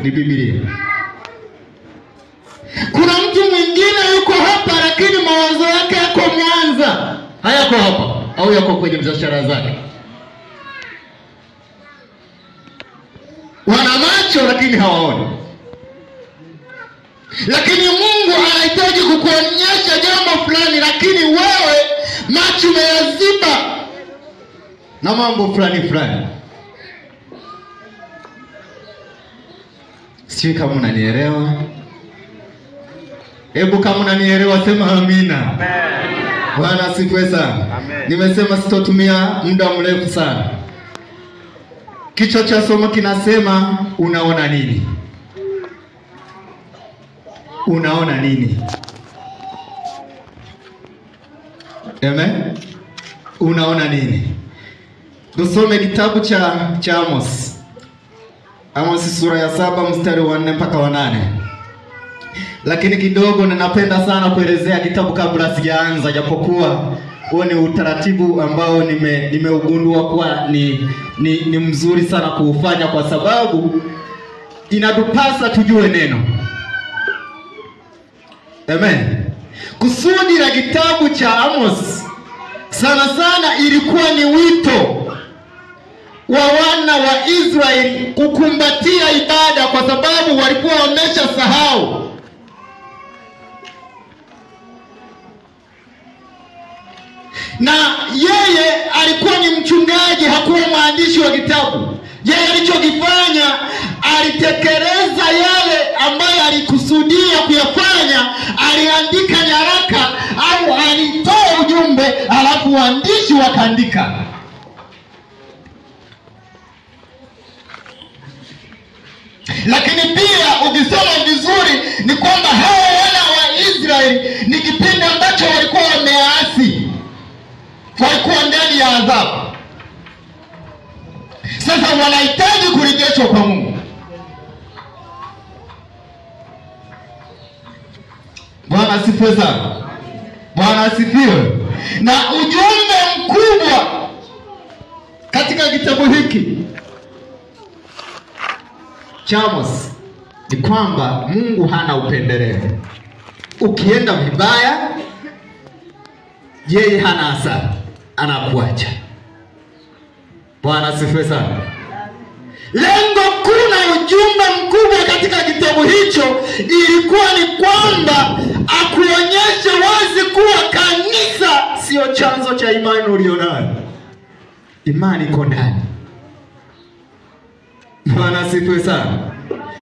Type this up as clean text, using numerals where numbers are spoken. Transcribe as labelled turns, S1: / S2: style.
S1: ni Biblia. Kuna mtu mwingine yuko hapa lakini mawazo yake yako Mwanza, hayako hapa, au yako kwenye biashara zake. Wana macho lakini hawaoni. Lakini Mungu anahitaji kukuonyesha jambo fulani, lakini wewe macho umeyaziba na mambo fulani. Sijui kama unanielewa. Hebu kama unanielewa sema amina. Amen. Bwana asifiwe sana. Nimesema sitotumia muda mrefu sana. Kichwa cha somo kinasema unaona nini? Unaona nini? Amen. Unaona nini? Tusome kitabu cha Amos. Amos sura ya 7 mstari wa 4 mpaka wa 8. Lakini kidogo ninapenda sana kuelezea kitabu kabla sijaanza, japokuwa huo ni utaratibu ambao nimeugundua kuwa ni mzuri sana kuufanya, kwa sababu inatupasa tujue neno. Amen. Kusudi la kitabu cha Amos sana ilikuwa ni wito wa wana wa Israeli kukumbatia ibada, kwa sababu walikuwa wameshasahau. Na yeye alikuwa ni mchungaji, hakuwa mwandishi wa kitabu. Yeye alichokifanya, alitekeleza yale ambayo alikusudia kuyafanya. Aliandika nyaraka au alitoa ujumbe, alafu waandishi wakaandika. Lakini pia ukisoma vizuri ni kwamba hao wana wa Israeli ni kipindi ambacho walikuwa wameasi, walikuwa ndani ya adhabu. Sasa wanahitaji kurejeshwa kwa Mungu. Bwana asifiwe sana. Bwana asifiwe. Na ujumbe mkubwa katika kitabu hiki cha Amos ni kwamba Mungu hana upendeleo. Ukienda vibaya, yeye hana hasara, anakuacha. Bwana asifiwe sana. Lengo kuu na ujumbe mkubwa katika kitabu hicho ilikuwa ni kwamba akuonyeshe wazi kuwa kanisa sio chanzo cha imani ulionayo. Imani iko ndani. Bwana asifiwe sana.